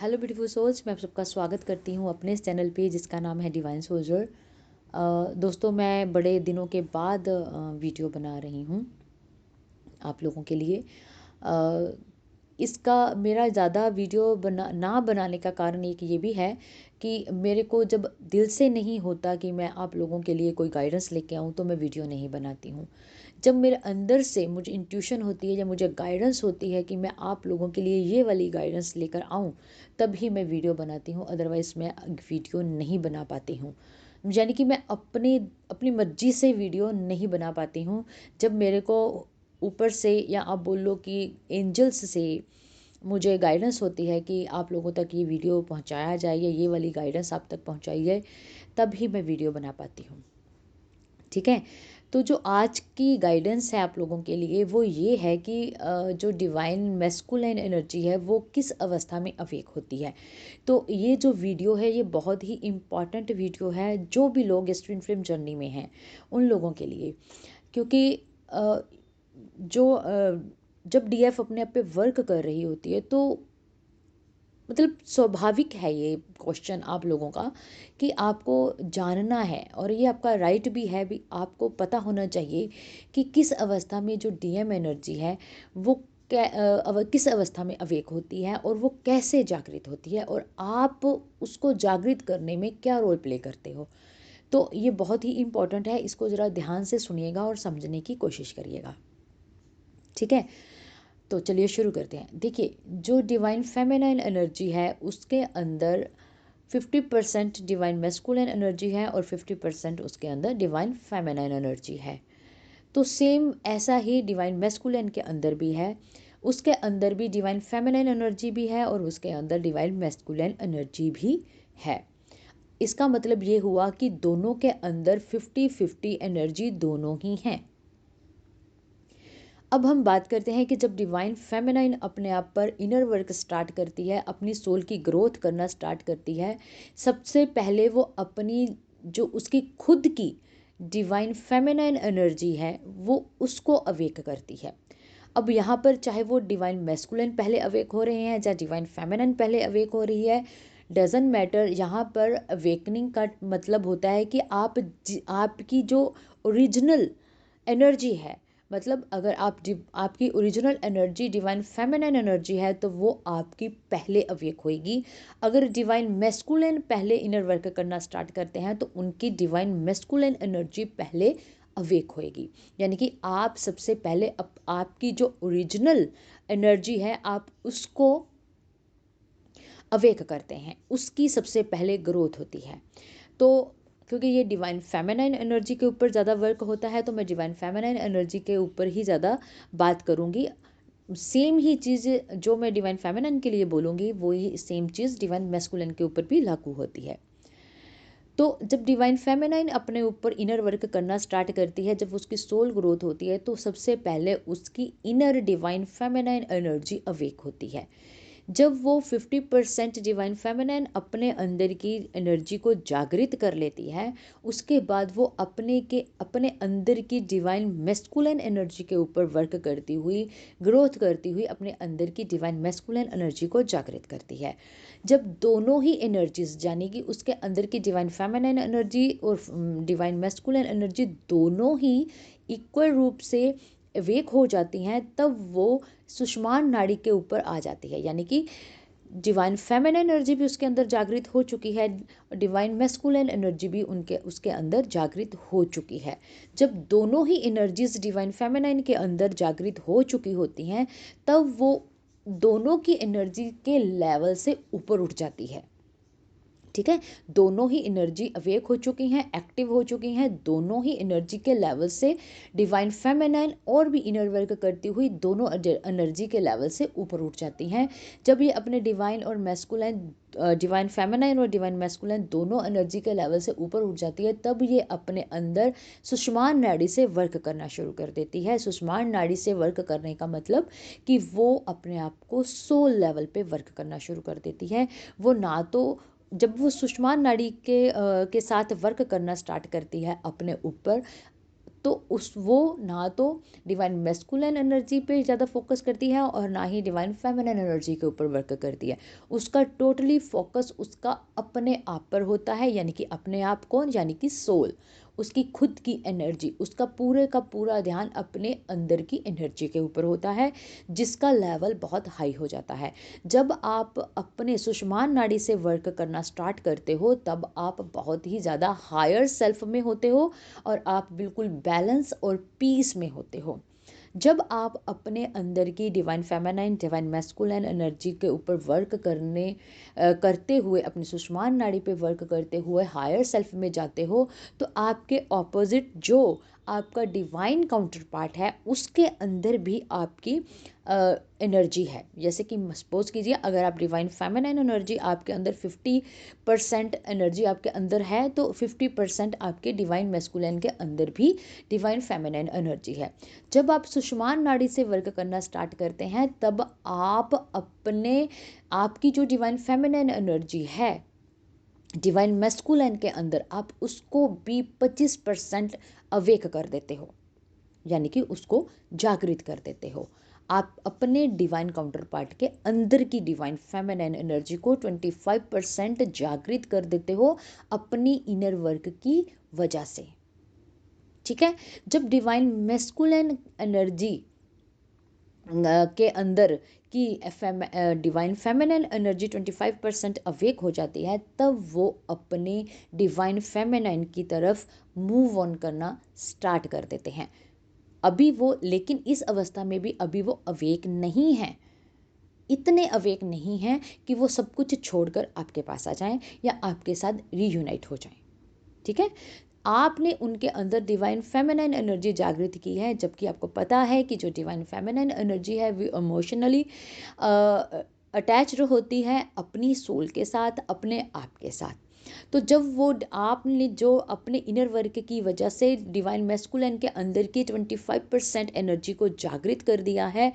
Hello beautiful souls, मैं आप सबका स्वागत करती हूँ अपने इस चैनल पे जिसका नाम है डिवाइन सोल्जर। दोस्तों, मैं बड़े दिनों के बाद वीडियो बना रही हूँ आप लोगों के लिए। अ, इसका मेरा ज़्यादा वीडियो ना बनाने का कारण एक ये भी है कि मेरे को जब दिल से नहीं होता कि मैं आप लोगों के लिए कोई गाइडेंस लेके आऊँ तो मैं वीडियो नहीं बनाती हूँ। जब मेरे अंदर से मुझे इंट्यूशन होती है या मुझे गाइडेंस होती है कि मैं आप लोगों के लिए ये वाली गाइडेंस लेकर आऊँ, तभी मैं वीडियो बनाती हूँ। अदरवाइज़ मैं वीडियो नहीं बना पाती हूँ। यानी कि मैं अपनी मर्जी से वीडियो नहीं बना पाती हूँ। जब मेरे को ऊपर से या आप बोल लो कि एंजल्स से मुझे गाइडेंस होती है कि आप लोगों तक ये वीडियो पहुंचाया जाए या ये वाली गाइडेंस आप तक पहुंचाई जाए, तभी मैं वीडियो बना पाती हूँ। ठीक है। तो जो आज की गाइडेंस है आप लोगों के लिए वो ये है कि जो डिवाइन मैस्कुलाइन एनर्जी है वो किस अवस्था में अवेक होती है। तो ये जो वीडियो है ये बहुत ही इम्पॉर्टेंट वीडियो है जो भी लोग इस ट्विन फ्लेम जर्नी में हैं उन लोगों के लिए। क्योंकि अ, जब डीएफ अपने आप पे वर्क कर रही होती है तो मतलब स्वाभाविक है ये क्वेश्चन आप लोगों का कि आपको जानना है, और ये आपका राइट भी है भी, आपको पता होना चाहिए कि किस अवस्था में जो डीएम एनर्जी है वो किस अवस्था में अवेक होती है और वो कैसे जागृत होती है और आप उसको जागृत करने में क्या रोल प्ले करते हो। तो ये बहुत ही इम्पोर्टेंट है, इसको ज़रा ध्यान से सुनिएगा और समझने की कोशिश करिएगा। ठीक है। तो चलिए शुरू करते हैं। देखिए, जो डिवाइन फेमिनाइन एनर्जी है उसके अंदर 50% डिवाइन मैस्कुलिन एनर्जी है और 50% उसके अंदर डिवाइन फेमिनाइन एनर्जी है। तो सेम ऐसा ही डिवाइन मैस्कुलिन के अंदर भी है, उसके अंदर भी डिवाइन फेमिनाइन एनर्जी भी है और उसके अंदर डिवाइन मैस्कुलिन एनर्जी भी है। इसका मतलब ये हुआ कि दोनों के अंदर 50-50 एनर्जी दोनों ही हैं। अब हम बात करते हैं कि जब डिवाइन फेमिनाइन अपने आप पर इनर वर्क स्टार्ट करती है, अपनी सोल की ग्रोथ करना स्टार्ट करती है, सबसे पहले वो अपनी जो उसकी खुद की डिवाइन फेमिनाइन एनर्जी है वो उसको अवेक करती है। अब यहाँ पर चाहे वो डिवाइन मैस्कुलिन पहले अवेक हो रहे हैं या डिवाइन फेमिनाइन पहले अवेक हो रही है, डजेंट मैटर। यहाँ पर अवेकनिंग का मतलब होता है कि आपकी जो ओरिजिनल एनर्जी है, मतलब अगर आपकी original energy divine feminine energy है तो वो आपकी पहले अवेक होएगी। अगर डिवाइन मैस्कुलिन पहले इनर वर्क करना स्टार्ट करते हैं तो उनकी डिवाइन मैस्कुलिन एनर्जी पहले अवेक होएगी। यानी कि आप सबसे पहले आपकी जो ओरिजिनल एनर्जी है आप उसको अवेक करते हैं, उसकी सबसे पहले ग्रोथ होती है। तो क्योंकि ये डिवाइन फेमिनाइन एनर्जी के ऊपर ज़्यादा वर्क होता है तो मैं डिवाइन फेमिनाइन एनर्जी के ऊपर ही ज़्यादा बात करूँगी। सेम ही चीज़ जो मैं डिवाइन फेमिनाइन के लिए बोलूँगी वही सेम चीज़ डिवाइन मैस्कुलिन के ऊपर भी लागू होती है। तो जब डिवाइन फेमिनाइन अपने ऊपर इनर वर्क करना स्टार्ट करती है, जब उसकी सोल ग्रोथ होती है तो सबसे पहले उसकी inner divine feminine energy awake होती है। जब वो 50% डिवाइन फेमिनिन अपने अंदर की एनर्जी को जागृत कर लेती है, उसके बाद वो अपने अंदर की डिवाइन मैस्कुलिन एनर्जी के ऊपर वर्क करती हुई, ग्रोथ करती हुई अपने अंदर की डिवाइन मैस्कुलिन एनर्जी को जागृत करती है। जब दोनों ही एनर्जीज यानी कि उसके अंदर की डिवाइन फेमिनिन एनर्जी और डिवाइन मैस्कुलिन एनर्जी दोनों ही इक्वल रूप से वेक हो जाती हैं, तब वो सुषुम्ना नाड़ी के ऊपर आ जाती है। यानी कि डिवाइन फेमिनिन एनर्जी भी उसके अंदर जागृत हो चुकी है, डिवाइन मैस्कुलिन एनर्जी भी उसके अंदर जागृत हो चुकी है। जब दोनों ही एनर्जीज डिवाइन फेमिनिन के अंदर जागृत हो चुकी होती हैं, तब वो दोनों की एनर्जी के लेवल से ऊपर उठ जाती है। ठीक है। दोनों ही एनर्जी अवेक हो चुकी हैं, एक्टिव हो चुकी हैं, दोनों ही एनर्जी के लेवल से डिवाइन फेमिनाइन और भी इनर वर्क करती हुई दोनों एनर्जी के लेवल से ऊपर उठ जाती हैं। जब ये अपने डिवाइन और मैस्कुलाइन डिवाइन फेमिनाइन और डिवाइन मैस्कुलाइन दोनों एनर्जी के लेवल से ऊपर उठ जाती है, तब ये अपने अंदर सुषुम्ना नाड़ी से वर्क करना शुरू कर देती है। सुषुम्ना नाड़ी से वर्क करने का मतलब कि वो अपने आप को सोल लेवल पे वर्क करना शुरू कर देती है। वो ना तो जब वो सुषुम्ना नाड़ी के साथ वर्क करना स्टार्ट करती है अपने ऊपर, तो वो ना तो डिवाइन मैस्कुलिन एनर्जी पे ज़्यादा फोकस करती है और ना ही डिवाइन फेमिनिन एनर्जी के ऊपर वर्क करती है। उसका टोटली फोकस उसका अपने आप पर होता है, यानी कि अपने आप कौन, यानी कि सोल, उसकी खुद की एनर्जी, उसका पूरे का पूरा ध्यान अपने अंदर की एनर्जी के ऊपर होता है, जिसका लेवल बहुत हाई हो जाता है। जब आप अपने सुषुम्ना नाड़ी से वर्क करना स्टार्ट करते हो तब आप बहुत ही ज़्यादा हायर सेल्फ में होते हो और आप बिल्कुल बैलेंस और पीस में होते हो। जब आप अपने अंदर की divine feminine divine masculine energy के ऊपर वर्क करते हुए, अपनी सुषुम्ना नाड़ी पे वर्क करते हुए हायर सेल्फ में जाते हो, तो आपके ऑपोजिट जो आपका डिवाइन काउंटर पार्ट है उसके अंदर भी आपकी एनर्जी है। जैसे कि सपोज कीजिए, अगर आप डिवाइन फेमिनाइन एनर्जी आपके अंदर 50% एनर्जी आपके अंदर है, तो 50% आपके डिवाइन मैस्कुलिन के अंदर भी डिवाइन फेमिनाइन एनर्जी है। जब आप सुषुम्ना नाड़ी से वर्क करना स्टार्ट करते हैं तब आप आपकी जो डिवाइन फेमिनाइन एनर्जी है डिवाइन मैस्कुलिन के अंदर, आप उसको भी 25% अवेक कर देते हो, यानी कि उसको जागृत कर देते हो। आप अपने डिवाइन काउंटर पार्ट के अंदर की डिवाइन फेमिनाइन एनर्जी को 25% जागृत कर देते हो अपनी इनर वर्क की वजह से। ठीक है। जब डिवाइन मैस्कुलिन एनर्जी के अंदर की डिवाइन फेमिनिन एनर्जी 25% अवेक हो जाती है, तब वो अपने डिवाइन फेमिनाइन की तरफ मूव ऑन करना स्टार्ट कर देते हैं। अभी वो, लेकिन इस अवस्था में भी अभी वो अवेक नहीं है, इतने अवेक नहीं हैं कि वो सब कुछ छोड़कर आपके पास आ जाएं या आपके साथ रीयूनाइट हो जाएं। ठीक है। आपने उनके अंदर डिवाइन फेमिनाइन एनर्जी जागृत की है, जबकि आपको पता है कि जो डिवाइन फेमिनाइन एनर्जी है वो इमोशनली अटैच्ड होती है अपनी सोल के साथ, अपने आप के साथ। तो जब वो आपने जो अपने इनर वर्क की वजह से डिवाइन मैस्कुलिन के अंदर की 25% एनर्जी को जागृत कर दिया है,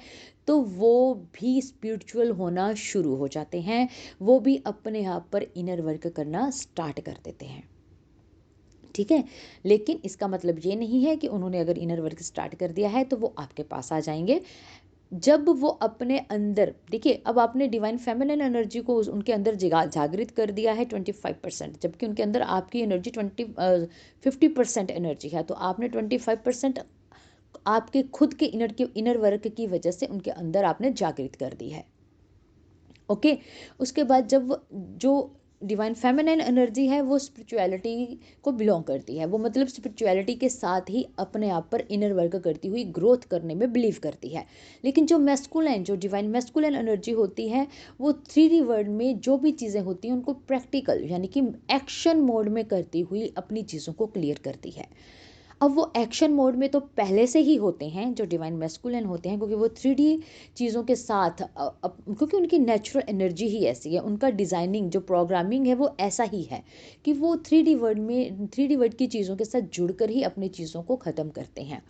तो वो भी स्पिरिचुअल होना शुरू हो जाते हैं, वो भी अपने आप पर इनर वर्क करना स्टार्ट कर देते हैं। ठीक है। लेकिन इसका मतलब ये नहीं है कि उन्होंने अगर इनर वर्क स्टार्ट कर दिया है तो वो आपके पास आ जाएंगे। जब वो अपने अंदर, देखिए, अब आपने डिवाइन फेमिनिन एनर्जी को उनके अंदर जागृत कर दिया है 25%, जबकि उनके अंदर आपकी एनर्जी 50% एनर्जी है, तो आपने 25% आपके खुद के इनर वर्क की वजह से उनके अंदर आपने जागृत कर दी है। ओके। उसके बाद जब जो डिवाइन फेमिनिन एनर्जी है वो स्पिरिचुअलिटी को बिलोंग करती है, वो मतलब स्पिरिचुअलिटी के साथ ही अपने आप पर इनर वर्क करती हुई ग्रोथ करने में बिलीव करती है। लेकिन जो डिवाइन मैस्कुलिन एनर्जी होती है, वो 3D वर्ल्ड में जो भी चीज़ें होती हैं उनको प्रैक्टिकल, यानी कि एक्शन मोड में करती हुई अपनी चीज़ों को क्लियर करती है। अब वो एक्शन मोड में तो पहले से ही होते हैं जो डिवाइन मैस्कुलिन होते हैं, क्योंकि वो 3D चीज़ों के साथ क्योंकि उनकी नेचुरल एनर्जी ही ऐसी है, उनका डिज़ाइनिंग जो प्रोग्रामिंग है वो ऐसा ही है कि वो 3D वर्ल्ड की चीज़ों के साथ जुड़कर ही अपनी चीज़ों को ख़त्म करते हैं।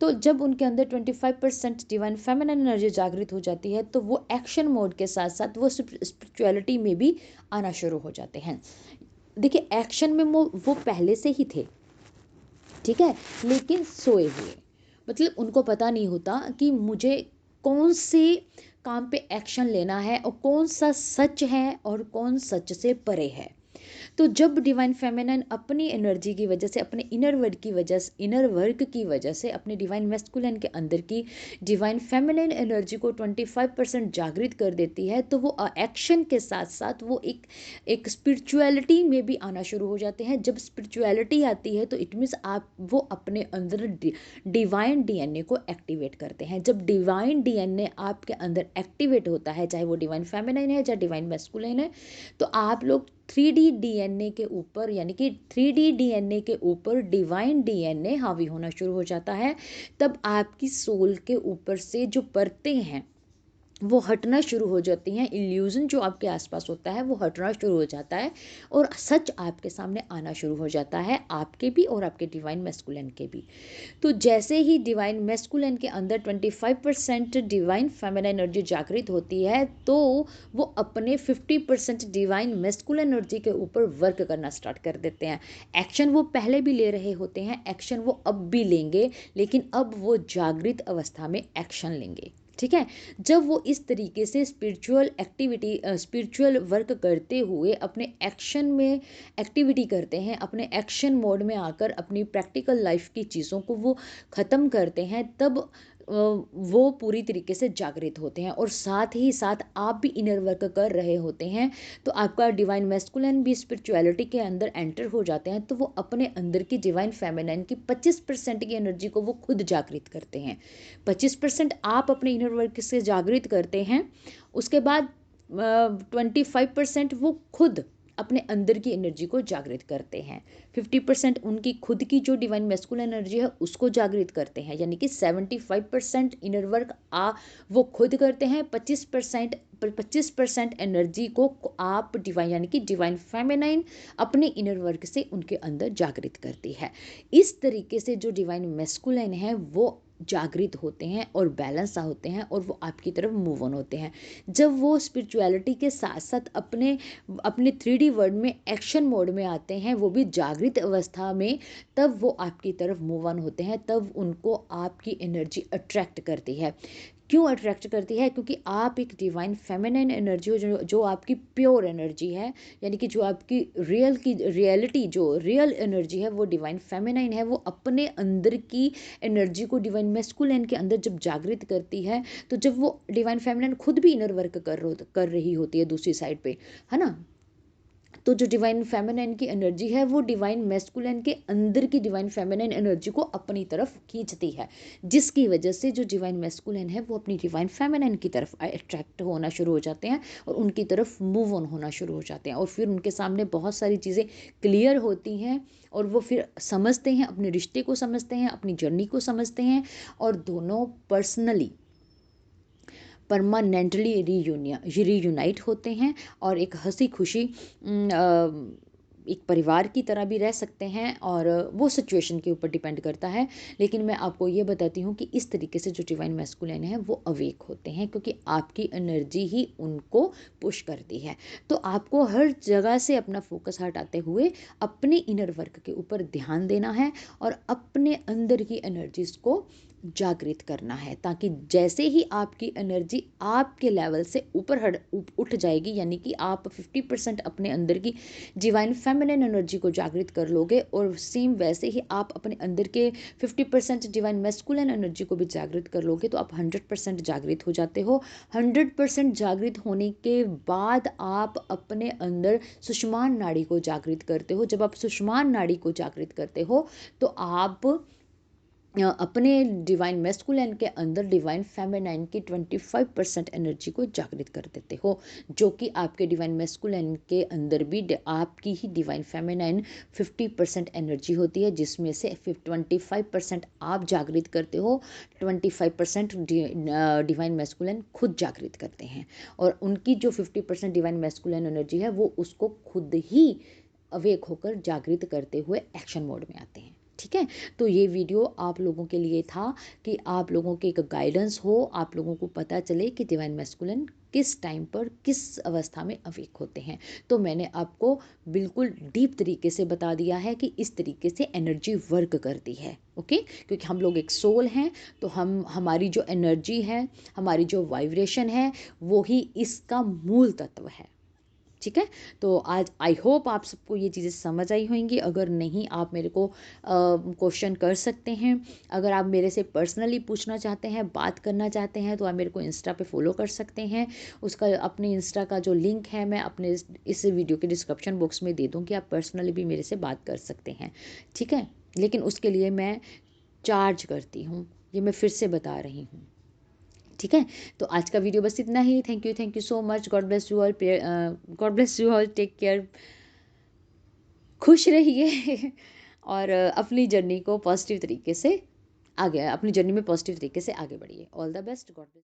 तो जब उनके अंदर 25% डिवाइन फेमिनिन एनर्जी जागृत हो जाती है, तो वो एक्शन मोड के साथ साथ वो स्पिरिचुअलिटी में भी आना शुरू हो जाते हैं। देखिए, एक्शन में वो पहले से ही थे, ठीक है, लेकिन सोए हुए, मतलब उनको पता नहीं होता कि मुझे कौन से काम पे एक्शन लेना है और कौन सा सच है और कौन सच से परे है। तो जब डिवाइन फेमिनिन अपनी एनर्जी की वजह से, अपने इनर वर्क की वजह से अपने डिवाइन मैस्कुलिन के अंदर की डिवाइन फेमिनिन एनर्जी को 25% जागृत कर देती है, तो वो एक्शन के साथ साथ वो एक स्पिरिचुअलिटी में भी आना शुरू हो जाते हैं। जब स्पिरिचुअलिटी आती है तो इट मीन्स वो अपने अंदर डिवाइन डीएनए को एक्टिवेट करते हैं। जब डिवाइन डीएनए आपके अंदर एक्टिवेट होता है, चाहे वो डिवाइन फेमिनिन है या डिवाइन मैस्कुलिन है, तो आप लोग 3D डीएनए के ऊपर, यानी कि 3D डीएनए के ऊपर डिवाइन डीएनए हावी होना शुरू हो जाता है। तब आपकी सोल के ऊपर से जो परतें हैं वो हटना शुरू हो जाती हैं। इल्यूज़न जो आपके आसपास होता है वो हटना शुरू हो जाता है और सच आपके सामने आना शुरू हो जाता है, आपके भी और आपके डिवाइन मैस्कुलिन के भी। तो जैसे ही डिवाइन मैस्कुलिन के अंदर 25% डिवाइन फेमिनिन एनर्जी जागृत होती है, तो वो अपने 50% डिवाइन मैस्कुलिन एनर्जी के ऊपर वर्क करना स्टार्ट कर देते हैं। एक्शन वो पहले भी ले रहे होते हैं, एक्शन वो अब भी लेंगे, लेकिन अब वो जागृत अवस्था में एक्शन लेंगे। ठीक है। जब वो इस तरीके से स्पिरिचुअल वर्क करते हुए अपने एक्शन में एक्टिविटी करते हैं, अपने एक्शन मोड में आकर अपनी प्रैक्टिकल लाइफ की चीज़ों को वो ख़त्म करते हैं, तब वो पूरी तरीके से जागृत होते हैं और साथ ही साथ आप भी इनर वर्क कर रहे होते हैं। तो आपका डिवाइन मैस्कुलिन भी स्पिरिचुअलिटी के अंदर एंटर हो जाते हैं, तो वो अपने अंदर की डिवाइन फेमिनिन की 25% की एनर्जी को वो खुद जागृत करते हैं। 25% आप अपने इनर वर्क से जागृत करते हैं, उसके बाद 25% वो खुद अपने अंदर की एनर्जी को जागृत करते हैं। 50% उनकी खुद की जो डिवाइन मैस्कुलिन एनर्जी है उसको जागृत करते हैं, यानी कि 75% इनर वर्क वो खुद करते हैं। 25% एनर्जी को आप डिवाइन यानी कि डिवाइन फेमिनाइन अपने इनर वर्क से उनके अंदर जागृत करती है। इस तरीके से जो डिवाइन मैस्कुलिन है वो जागृत होते हैं और बैलेंस होते हैं और वो आपकी तरफ मूव ऑन होते हैं। जब वो स्पिरिचुअलिटी के साथ साथ अपने अपने 3D वर्ल्ड में एक्शन मोड में आते हैं, वो भी जागृत अवस्था में, तब वो आपकी तरफ मूव ऑन होते हैं, तब उनको आपकी एनर्जी अट्रैक्ट करती है। क्यों अट्रैक्ट करती है? क्योंकि आप एक डिवाइन फेमिनिन एनर्जी हो, जो आपकी प्योर एनर्जी है, यानी कि जो आपकी रियलिटी जो रियल एनर्जी है वो डिवाइन फेमिनिन है। वो अपने अंदर की एनर्जी को डिवाइन मैस्कुलिन के अंदर जब जागृत करती है, तो जब वो डिवाइन फेमिनिन खुद भी इनर वर्क कर रही होती है दूसरी साइड पे, है ना, तो जो डिवाइन फेमिनिन की एनर्जी है वो डिवाइन मैस्कुलिन के अंदर की डिवाइन फेमिनिन एनर्जी को अपनी तरफ खींचती है, जिसकी वजह से जो डिवाइन मैस्कुलिन है वो अपनी डिवाइन फेमिनिन की तरफ अट्रैक्ट होना शुरू हो जाते हैं और उनकी तरफ मूव ऑन होना शुरू हो जाते हैं, और फिर उनके सामने बहुत सारी चीज़ें क्लियर होती हैं और वो फिर समझते हैं, अपने रिश्ते को समझते हैं, अपनी जर्नी को समझते हैं, और दोनों पर्सनली परमानेंटली रीयूनाइट होते हैं और एक हंसी खुशी एक परिवार की तरह भी रह सकते हैं, और वो सिचुएशन के ऊपर डिपेंड करता है। लेकिन मैं आपको ये बताती हूँ कि इस तरीके से जो डिवाइन मैस्कुलिन है वो अवेक होते हैं, क्योंकि आपकी एनर्जी ही उनको पुश करती है। तो आपको हर जगह से अपना फोकस हटाते हुए अपने इनर वर्क के ऊपर ध्यान देना है और अपने अंदर की एनर्जीज को जागृत करना है, ताकि जैसे ही आपकी एनर्जी आपके लेवल से ऊपर उठ जाएगी, यानी कि आप 50% अपने अंदर की डिवाइन फेमिनिन एनर्जी को जागृत कर लोगे, और सेम वैसे ही आप अपने अंदर के 50% डिवाइन मैस्कुलिन एनर्जी को भी जागृत कर लोगे, तो आप 100% जागृत हो जाते हो। 100% जागृत होने के बाद आप अपने अंदर सुषुमान नाड़ी को जागृत करते हो। जब आप सुषुमान नाड़ी को जागृत करते हो, तो आप अपने डिवाइन मैस्कुलिन के अंदर डिवाइन फेमिनाइन की 25% एनर्जी को जागृत कर देते हो, जो कि आपके डिवाइन मैस्कुलिन के अंदर भी आपकी ही डिवाइन फेमिनाइन 50% एनर्जी होती है, जिसमें से 25% आप जागृत करते हो, 25% डिवाइन मैस्कुलिन खुद जागृत करते हैं, और उनकी जो 50% डिवाइन मैस्कुलिन एनर्जी है वो उसको खुद ही अवेक होकर जागृत करते हुए एक्शन मोड में आते हैं। ठीक है। तो ये वीडियो आप लोगों के लिए था कि आप लोगों के एक गाइडेंस हो, आप लोगों को पता चले कि डिवाइन मैस्कुलिन किस टाइम पर किस अवस्था में अवेक होते हैं। तो मैंने आपको बिल्कुल डीप तरीके से बता दिया है कि इस तरीके से एनर्जी वर्क करती है। ओके, क्योंकि हम लोग एक सोल हैं, तो हमारी जो एनर्जी है, हमारी जो वाइब्रेशन है, वो ही इसका मूल तत्व है। ठीक है। तो आज आई होप आप सबको ये चीज़ें समझ आई होंगी। अगर नहीं, आप मेरे को क्वेश्चन कर सकते हैं। अगर आप मेरे से पर्सनली पूछना चाहते हैं, बात करना चाहते हैं, तो आप मेरे को इंस्टा पे फॉलो कर सकते हैं। उसका अपने इंस्टा का जो लिंक है मैं अपने इस वीडियो के डिस्क्रिप्शन बॉक्स में दे दूँगी, आप पर्सनली भी मेरे से बात कर सकते हैं। ठीक है। लेकिन उसके लिए मैं चार्ज करती हूँ, ये मैं फिर से बता रही हूँ। ठीक है। तो आज का वीडियो बस इतना ही। Thank you so much. God bless you all. God bless you all. Take care. खुश रहिए और अपनी जर्नी को पॉजिटिव तरीके से आगे, अपनी जर्नी में पॉजिटिव तरीके से आगे बढ़िए। All the best. God bless.